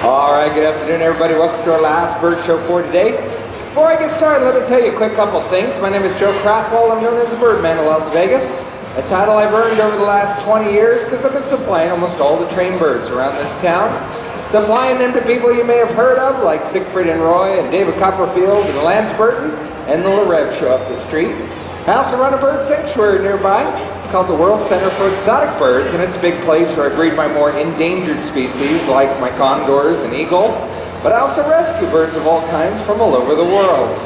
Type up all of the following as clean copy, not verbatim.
All right, good afternoon, everybody. Welcome to our last bird show for today. Before I get started, let me tell you a quick couple things. My name is Joe Krathwohl. I'm known as the Birdman of Las Vegas, a title I've earned over the last 20 years because I've been supplying almost all the trained birds around this town. Supplying them to people you may have heard of, like Siegfried and Roy and David Copperfield and Lance Burton and the LaRev show up the street. I also run a bird sanctuary nearby. It's called the World Center for Exotic Birds, and it's a big place where I breed my more endangered species like my condors and eagles, but I also rescue birds of all kinds from all over the world.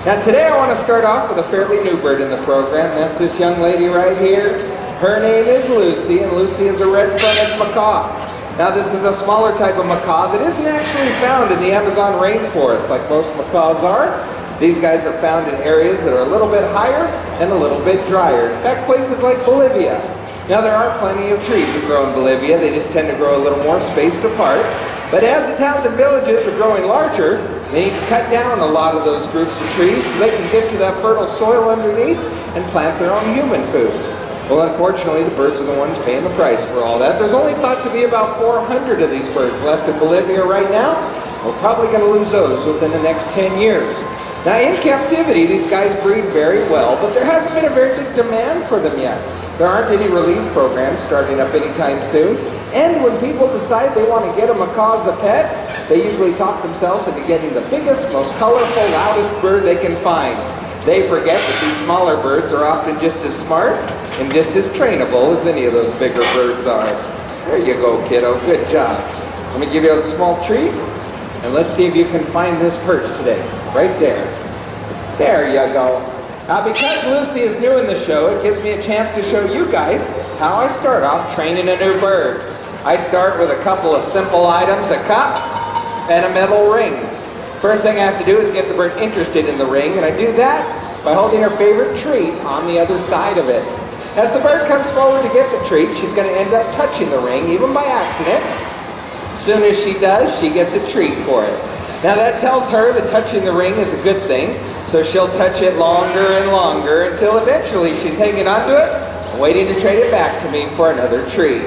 Now today I want to start off with a fairly new bird in the program. That's this young lady right here. Her name is Lucy, and Lucy is a red-fronted macaw. Now this is a smaller type of macaw that isn't actually found in the Amazon rainforest like most macaws are. These guys are found in areas that are a little bit higher and a little bit drier. In fact, places like Bolivia. Now there are plenty of trees that grow in Bolivia. They just tend to grow a little more spaced apart. But as the towns and villages are growing larger, they need to cut down a lot of those groups of trees so they can get to that fertile soil underneath and plant their own human foods. Well, unfortunately, the birds are the ones paying the price for all that. There's only thought to be about 400 of these birds left in Bolivia right now. We're probably going to lose those within the next 10 years. Now in captivity, these guys breed very well, but there hasn't been a very big demand for them yet. There aren't any release programs starting up anytime soon. And when people decide they want to get a macaw as a pet, they usually talk themselves into getting the biggest, most colorful, loudest bird they can find. They forget that these smaller birds are often just as smart and just as trainable as any of those bigger birds are. There you go, kiddo. Good job. Let me give you a small treat, and let's see if you can find this perch today. Right there. There you go. Now because Lucy is new in the show, it gives me a chance to show you guys how I start off training a new bird. I start with a couple of simple items, a cup and a metal ring. First thing I have to do is get the bird interested in the ring, and I do that by holding her favorite treat on the other side of it. As the bird comes forward to get the treat, she's going to end up touching the ring, even by accident. As soon as she does, she gets a treat for it. Now that tells her that touching the ring is a good thing, so she'll touch it longer and longer until eventually she's hanging onto it and waiting to trade it back to me for another treat.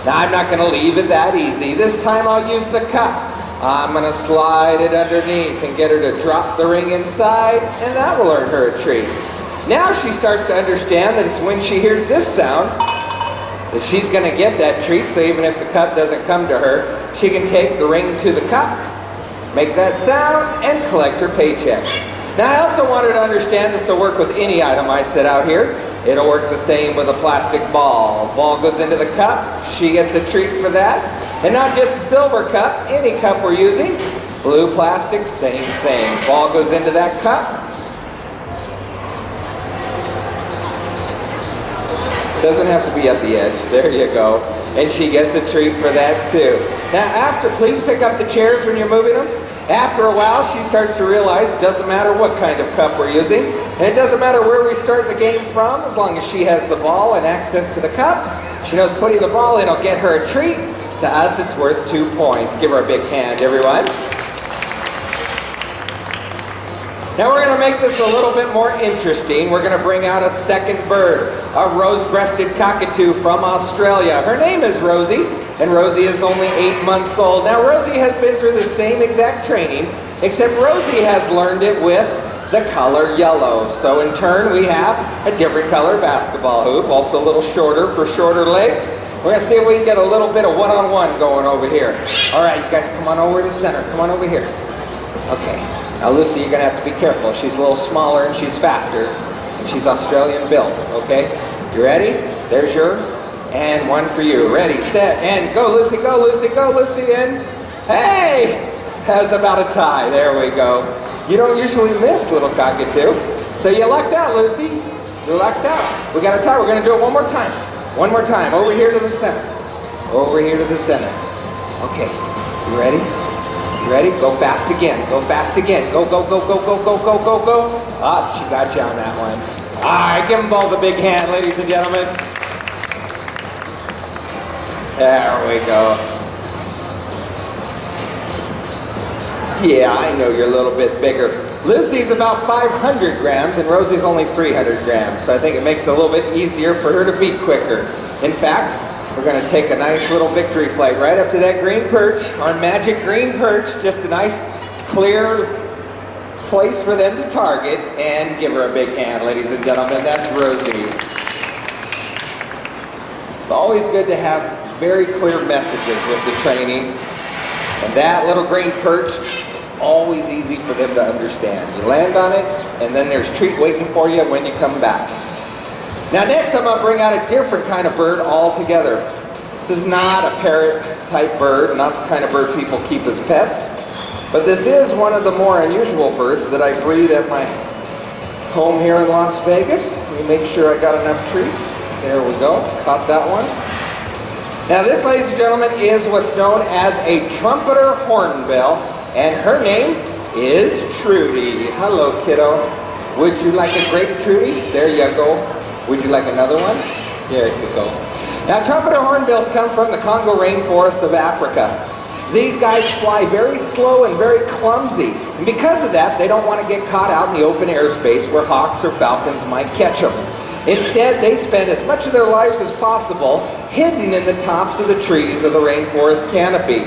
Now I'm not going to leave it that easy. This time I'll use the cup. I'm going to slide it underneath and get her to drop the ring inside, and that will earn her a treat. Now she starts to understand that it's when she hears this sound that she's going to get that treat, so even if the cup doesn't come to her, she can take the ring to the cup, make that sound, and collect her paycheck. Now I also want her to understand this will work with any item I set out here. It'll work the same with a plastic ball. Ball goes into the cup, she gets a treat for that. And not just a silver cup, any cup we're using. Blue plastic, same thing. Ball goes into that cup. Doesn't have to be at the edge, there you go. And she gets a treat for that too. Now please pick up the chairs when you're moving them. After a while, she starts to realize it doesn't matter what kind of cup we're using, and it doesn't matter where we start the game from, as long as she has the ball and access to the cup. She knows putting the ball in will get her a treat. To us, it's worth 2 points. Give her a big hand, everyone. Now we're going to make this a little bit more interesting. We're going to bring out a second bird, a rose-breasted cockatoo from Australia. Her name is Rosie, and Rosie is only 8 months old. Now Rosie has been through the same exact training, except Rosie has learned it with the color yellow. So in turn, we have a different color basketball hoop, also a little shorter for shorter legs. We're going to see if we can get a little bit of one-on-one going over here. All right, you guys come on over to the center. Come on over here. Okay. Now Lucy, you're going to have to be careful. She's a little smaller and she's faster. And she's Australian built, okay? You ready? There's yours. And one for you. Ready, set, and go Lucy, go Lucy, go Lucy, and hey! That's about a tie. There we go. You don't usually miss, little cockatoo. So you lucked out, Lucy. You lucked out. We got a tie. We're going to do it one more time. One more time. Over here to the center. Over here to the center. Okay. You ready? You ready? Go fast again. Go fast again. Go, go, go, go, go, go, go, go, go. Ah, she got you on that one. All right, give them both a big hand, ladies and gentlemen. There we go. Yeah, I know you're a little bit bigger. Lucy's about 500 grams and Rosie's only 300 grams, so I think it makes it a little bit easier for her to beat quicker. In fact, We're going to take a nice little victory flight right up to that green perch, our magic green perch, just a nice clear place for them to target, and give her a big hand, ladies and gentlemen. That's Rosie. It's always good to have very clear messages with the training, and that little green perch is always easy for them to understand. You land on it, and then there's treat waiting for you when you come back. Now next I'm going to bring out a different kind of bird altogether. This is not a parrot type bird, not the kind of bird people keep as pets, but this is one of the more unusual birds that I breed at my home here in Las Vegas. Let me make sure I got enough treats. There we go, caught that one. Now this, ladies and gentlemen, is what's known as a trumpeter hornbill, and her name is Trudy. Hello, kiddo. Would you like a grape, Trudy? There you go. Would you like another one? There you go. Now trumpeter hornbills come from the Congo rainforests of Africa. These guys fly very slow and very clumsy, and because of that, they don't want to get caught out in the open airspace where hawks or falcons might catch them. Instead, they spend as much of their lives as possible hidden in the tops of the trees of the rainforest canopy.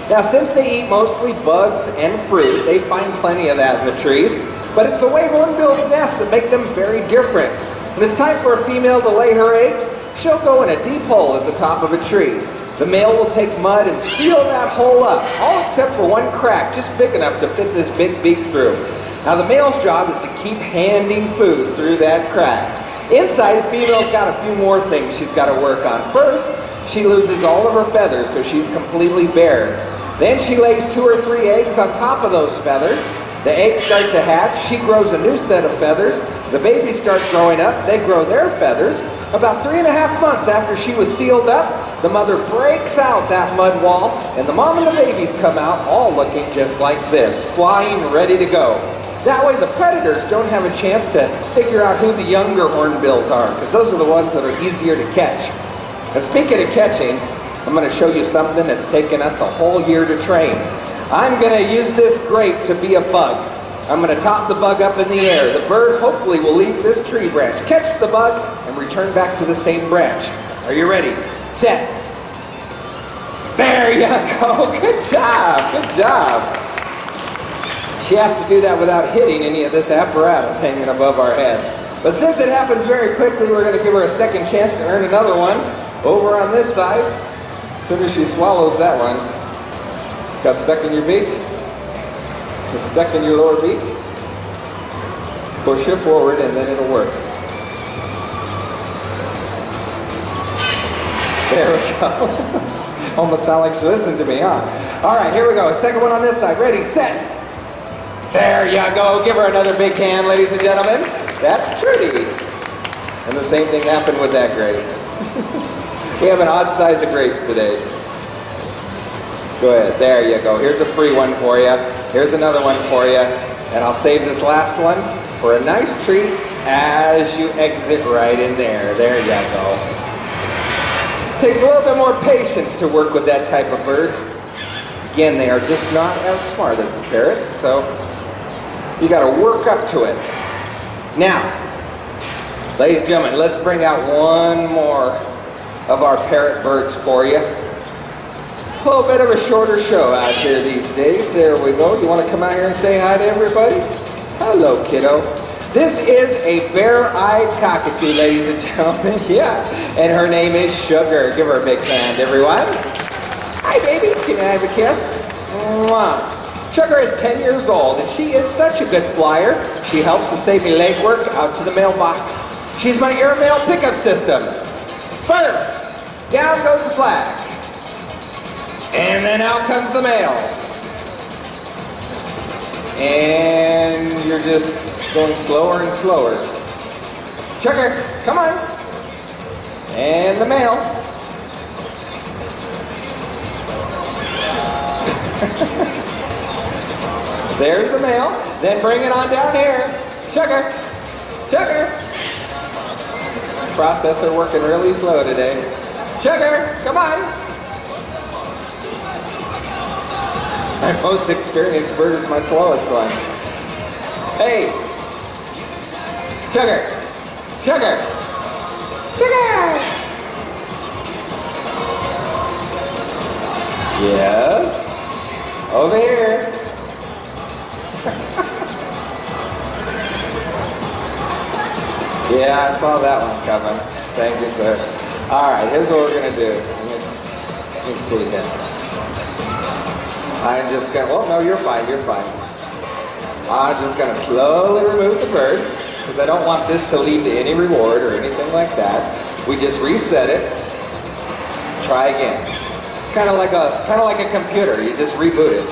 Now, since they eat mostly bugs and fruit, they find plenty of that in the trees, but it's the way hornbills nest that make them very different. When it's time for a female to lay her eggs, she'll go in a deep hole at the top of a tree. The male will take mud and seal that hole up, all except for one crack, just big enough to fit this big beak through. Now the male's job is to keep handing food through that crack. Inside, the female's got a few more things she's got to work on. First, she loses all of her feathers, so she's completely bare. Then she lays 2 or 3 eggs on top of those feathers. The eggs start to hatch, she grows a new set of feathers. The babies start growing up, they grow their feathers. About 3.5 months after she was sealed up, the mother breaks out that mud wall, and the mom and the babies come out all looking just like this, flying ready to go. That way the predators don't have a chance to figure out who the younger hornbills are, because those are the ones that are easier to catch. And speaking of catching, I'm going to show you something that's taken us a whole year to train. I'm going to use this grape to be a bug. I'm going to toss the bug up in the air. The bird hopefully will leave this tree branch, catch the bug, and return back to the same branch. Are you ready? Set. There you go. Good job. Good job. She has to do that without hitting any of this apparatus hanging above our heads. But since it happens very quickly, we're going to give her a second chance to earn another one over on this side. As soon as she swallows that one. Got stuck in your beak? It's stuck in your lower beak? Push it forward and then it'll work. There we go. Almost sound like she listened to me, huh? All right, here we go. Second one on this side. Ready, set. There you go. Give her another big hand, ladies and gentlemen. That's Trudy. And the same thing happened with that grape. We have an odd size of grapes today. Go ahead. There you go. Here's a free one for you. Here's another one for you. And I'll save this last one for a nice treat as you exit right in there. There you go. Takes a little bit more patience to work with that type of bird. Again, they are just not as smart as the parrots, so you got to work up to it. Now, ladies and gentlemen, let's bring out one more of our parrot birds for you. A little bit of a shorter show out here these days. There we go. You want to come out here and say hi to everybody? Hello, kiddo. This is a bare-eyed cockatoo, ladies and gentlemen. Yeah, and her name is Sugar. Give her a big hand, everyone. Hi, baby. Can I have a kiss? Mwah. Sugar is 10 years old, and she is such a good flyer. She helps to save me legwork out to the mailbox. She's my airmail pickup system. First, down goes the flag. And then out comes the mail. And you're just going slower and slower. Sugar, come on. And the mail. There's the mail. Then bring it on down here. Sugar. Sugar. Processor working really slow today. Sugar, come on. My most experienced bird is my slowest one. Hey. Sugar. Sugar. Sugar. Yes. Over here. Yeah, I saw that one coming. Thank you, sir. All right, here's what we're gonna do. Let me see here. I'm just gonna, well, no, you're fine, you're fine. I'm just gonna slowly remove the bird because I don't want this to lead to any reward or anything like that. We just reset it, try again. It's kind of like a computer, you just reboot it.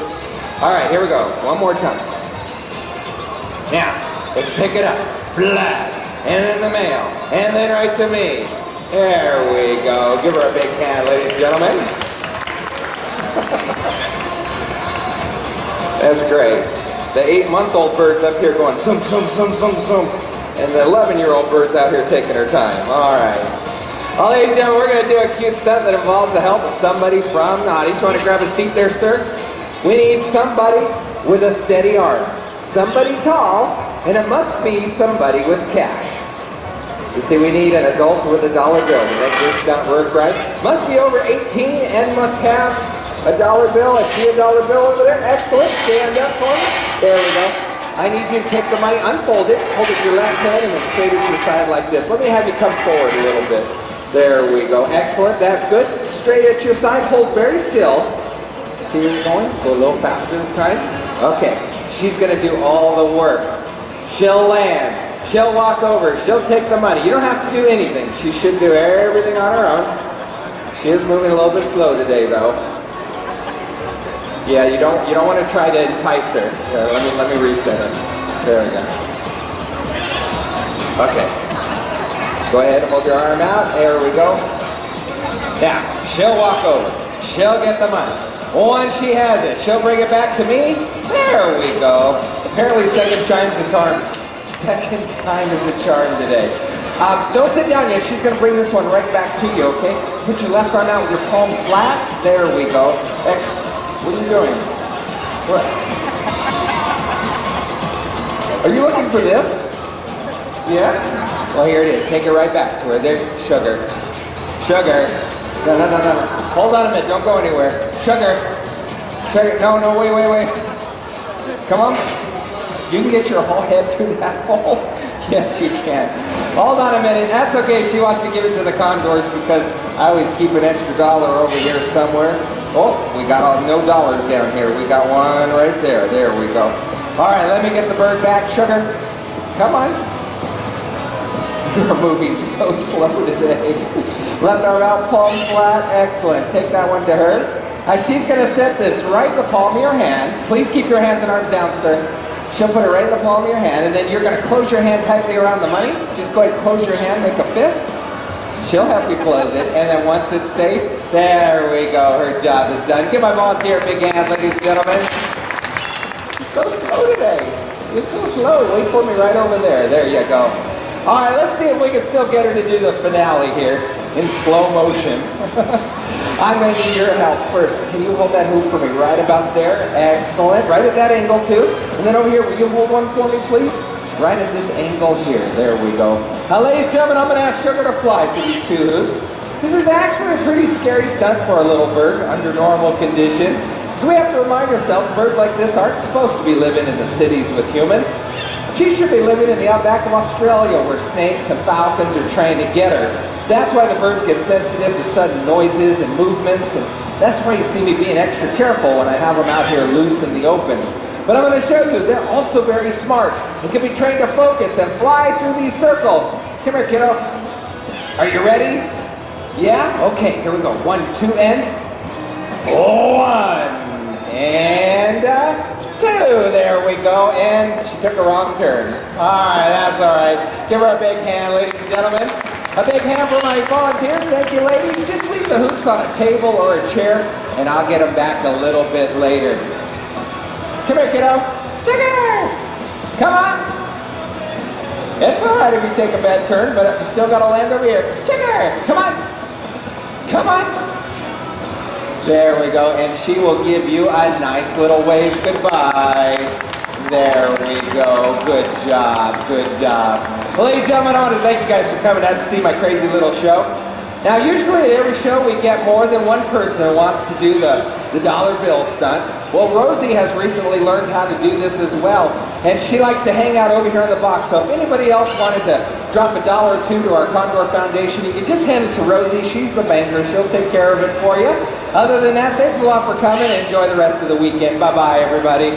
All right, here we go, one more time. Now, let's pick it up, flat, and then the mail, and then right to me. There we go, give her a big hand, ladies and gentlemen. That's great. The 8-month-old bird's up here going zoom, zoom, zoom, zoom, zoom. And the 11-year-old bird's out here taking her time. All right. Well, ladies and gentlemen, we're going to do a cute stunt that involves the help of somebody from Naughty. You want to grab a seat there, sir? We need somebody with a steady arm. Somebody tall, and it must be somebody with cash. You see, we need an adult with a dollar bill to make this stunt work right. Must be over 18 and must have a dollar bill. I see a dollar bill over there. Excellent. Stand up for me. There we go. I need you to take the money, unfold it, hold it to your left hand, and then straight at your side like this. Let me have you come forward a little bit. There we go. Excellent. That's good. Straight at your side. Hold very still. See where you're going? Go a little faster this time. Okay. She's going to do all the work. She'll land. She'll walk over. She'll take the money. You don't have to do anything. She should do everything on her own. She is moving a little bit slow today, though. Yeah, you don't want to try to entice her. Here, let me reset her. There we go. Okay. Go ahead and hold your arm out. There we go. Now, she'll walk over. She'll get the money. Once she has it, she'll bring it back to me. There we go. Apparently second time is a charm. Second time is a charm today. Don't sit down yet. She's going to bring this one right back to you, okay? Put your left arm out with your palm flat. There we go. Excellent. What are you doing? What? Are you looking for this? Yeah? Well, here it is. Take it right back to her. There, sugar. Sugar. No. Hold on a minute. Don't go anywhere. Sugar. Sugar. No, wait. Come on. You can get your whole head through that hole. Yes, you can. Hold on a minute. That's okay. She wants to give it to the condors because I always keep an extra dollar over here somewhere. Oh, we got no dollars down here. We got one right there. There we go. All right, let me get the bird back, sugar. Come on. You're moving so slow today. Left arm out, palm flat. Excellent. Take that one to her. She's going to set this right in the palm of your hand. Please keep your hands and arms down, sir. She'll put it right in the palm of your hand, and then you're going to close your hand tightly around the money. Just go ahead and close your hand, make a fist. She'll help you close it, and then once it's safe, there we go. Her job is done. Give my volunteer a big hand, ladies and gentlemen. You're so slow today. You're so slow. Wait for me right over there. There you go. All right, let's see if we can still get her to do the finale here in slow motion. I'm going to need your help first. Can you hold that hoop for me right about there? Excellent. Right at that angle, too. And then over here, will you hold one for me, please? Right at this angle here. There we go. Now, ladies and gentlemen, I'm going to ask Sugar to fly through these two hoops. This is actually a pretty scary stunt for a little bird under normal conditions. So we have to remind ourselves birds like this aren't supposed to be living in the cities with humans. She should be living in the outback of Australia where snakes and falcons are trying to get her. That's why the birds get sensitive to sudden noises and movements, and that's why you see me being extra careful when I have them out here loose in the open. But I'm going to show you, they're also very smart and can be trained to focus and fly through these circles. Come here, kiddo. Are you ready? Yeah? Okay, here we go. 1, 2, and 1. And 2. There we go. And she took a wrong turn. All right, that's all right. Give her a big hand, ladies and gentlemen. A big hand for my volunteers. Thank you, ladies. Just leave the hoops on a table or a chair, and I'll get them back a little bit later. Come here, kiddo. Sugar! Come on. It's all right if you take a bad turn, but you still got to land over here. Sugar! Come on. Come on. There we go, and she will give you a nice little wave goodbye. There we go. Good job. Good job. Well, ladies and gentlemen, I want to thank you guys for coming out to see my crazy little show. Now, usually at every show we get more than one person who wants to do the dollar bill stunt. Well, Rosie has recently learned how to do this as well, and she likes to hang out over here in the box. So if anybody else wanted to drop $1 or $2 to our Condor Foundation, you can just hand it to Rosie. She's the banker. She'll take care of it for you. Other than that, thanks a lot for coming, and enjoy the rest of the weekend. Bye-bye, everybody.